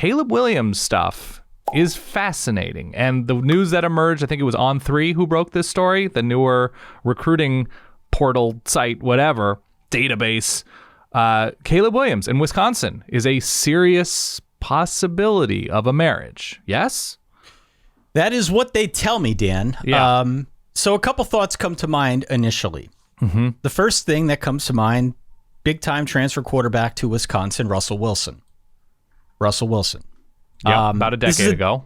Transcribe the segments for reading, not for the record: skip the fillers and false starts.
Caleb Williams stuff is fascinating. And the news that emerged, I think it was On3 who broke this story, the newer recruiting portal site, whatever, database. Caleb Williams in Wisconsin is a serious possibility of a marriage. Yes? That is what they tell me, Dan. Yeah. So a couple thoughts come to mind initially. Mm-hmm. The first thing that comes to mind, big-time transfer quarterback to Wisconsin, Russell Wilson. Yeah, about a decade ago.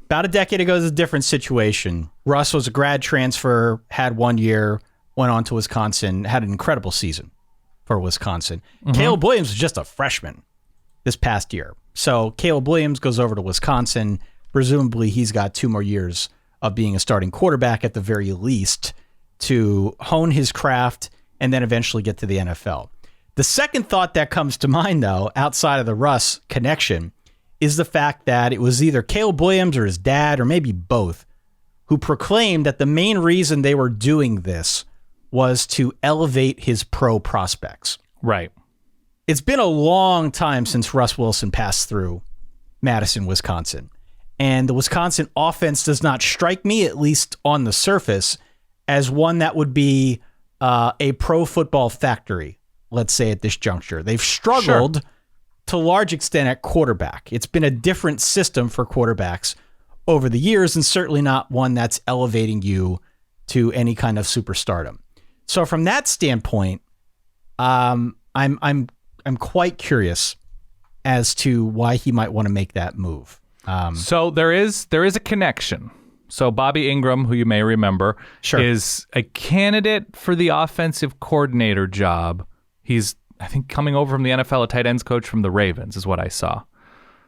About a decade ago is a different situation. Russ was a grad transfer, had 1 year, went on to Wisconsin, had an incredible season for Wisconsin. Mm-hmm. Caleb Williams was just a freshman this past year. So Caleb Williams goes over to Wisconsin. Presumably he's got 2 more years of being a starting quarterback at the very least to hone his craft and then eventually get to the NFL. The second thought that comes to mind, though, outside of the Russ connection, is the fact that it was either Caleb Williams or his dad, or maybe both, who proclaimed that the main reason they were doing this was to elevate his pro prospects. Right. It's been a long time since Russ Wilson passed through Madison, Wisconsin. And the Wisconsin offense does not strike me, at least on the surface, as one that would be a pro football factory, let's say, at this juncture. They've struggled to a large extent at quarterback. It's been a different system for quarterbacks over the years, and certainly not one that's elevating you to any kind of superstardom. So from that standpoint, I'm quite curious as to why he might want to make that move. So there is a connection. So Bobby Ingram, who you may remember, is a candidate for the offensive coordinator job. He's, I think, coming over from the NFL, a tight ends coach from the Ravens is what I saw.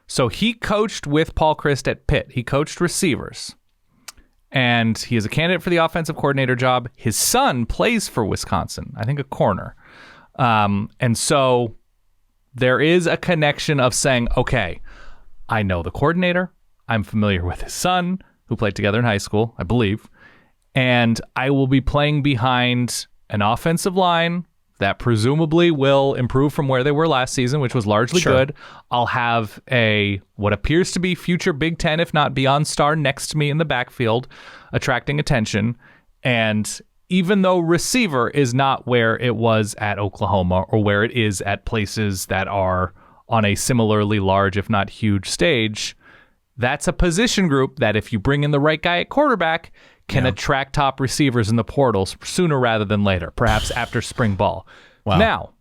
So he coached with Paul Chryst at Pitt. He coached receivers. And he is a candidate for the offensive coordinator job. His son plays for Wisconsin, I think a corner. And so there is a connection of saying, okay, I know the coordinator. I'm familiar with his son, who played together in high school, I believe. And I will be playing behind an offensive line that presumably will improve from where they were last season, which was largely good. I'll have what appears to be future Big Ten, if not beyond star, next to me in the backfield, attracting attention. And even though receiver is not where it was at Oklahoma or where it is at places that are on a similarly large, if not huge stage, that's a position group that if you bring in the right guy at quarterback, can attract top receivers in the portals sooner rather than later, perhaps after spring ball. Wow. Now,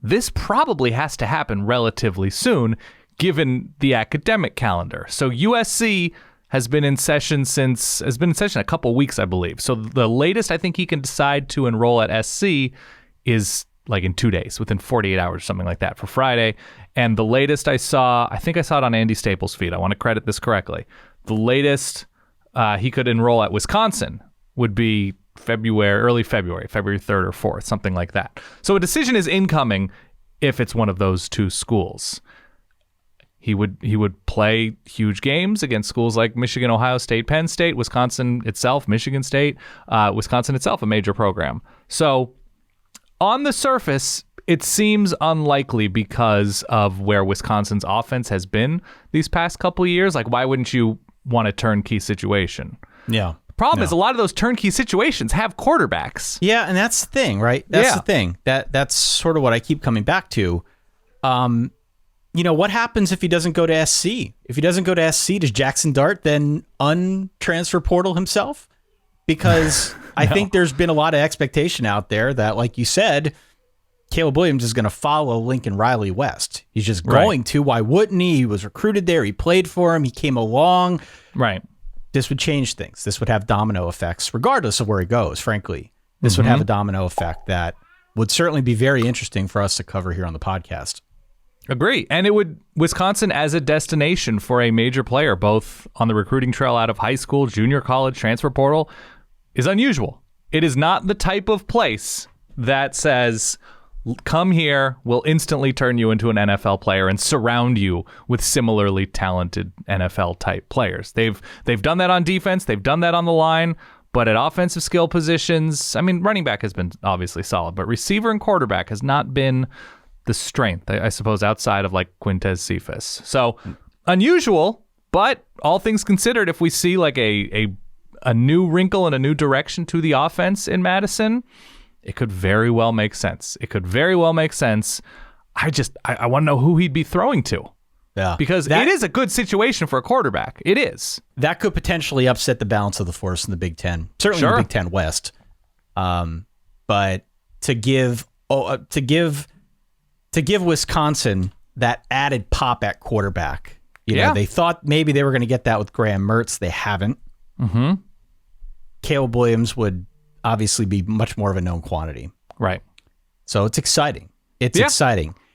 this probably has to happen relatively soon, given the academic calendar. So USC has been in session a couple weeks, I believe. So the latest I think he can decide to enroll at SC is like in 2 days, within 48 hours, something like that, for Friday. And the latest I think I saw it on Andy Staples' feed. I want to credit this correctly. The latest he could enroll at Wisconsin would be early February 3rd or 4th, something like that. So a decision is incoming if it's one of those two schools. He would play huge games against schools like Michigan, Ohio State, Penn State, Wisconsin itself, Michigan State, Wisconsin itself, a major program. So on the surface, it seems unlikely because of where Wisconsin's offense has been these past couple of years. Like, why wouldn't you want a turnkey situation? Yeah. The problem is a lot of those turnkey situations have quarterbacks. Yeah, and that's the thing, right? That's the thing. That's sort of what I keep coming back to. What happens if he doesn't go to SC? If he doesn't go to SC, does Jackson Dart then untransfer portal himself? Because I think there's been a lot of expectation out there that, like you said, Caleb Williams is going to follow Lincoln Riley West. He's just going to. Why wouldn't he? He was recruited there. He played for him. He came along. Right. This would change things. This would have domino effects, regardless of where he goes, frankly. This would have a domino effect that would certainly be very interesting for us to cover here on the podcast. Agree. And Wisconsin as a destination for a major player, both on the recruiting trail out of high school, junior college, transfer portal, is unusual. It is not the type of place that says, come here, we'll instantly turn you into an NFL player and surround you with similarly talented NFL type players. They've done that on defense, they've done that on the line, but at offensive skill positions, I mean, running back has been obviously solid, but receiver and quarterback has not been the strength, I suppose, outside of like Quintez Cephas. So unusual, but all things considered, if we see like a new wrinkle and a new direction to the offense in Madison, it could very well make sense. It could very well make sense. I want to know who he'd be throwing to. Yeah. Because it is a good situation for a quarterback. It is. That could potentially upset the balance of the force in the Big Ten. Certainly in the Big Ten West. But to give Wisconsin that added pop at quarterback, you know, they thought maybe they were going to get that with Graham Mertz. They haven't. Mm-hmm. Caleb Williams would obviously be much more of a known quantity. Right. So it's exciting. It's exciting.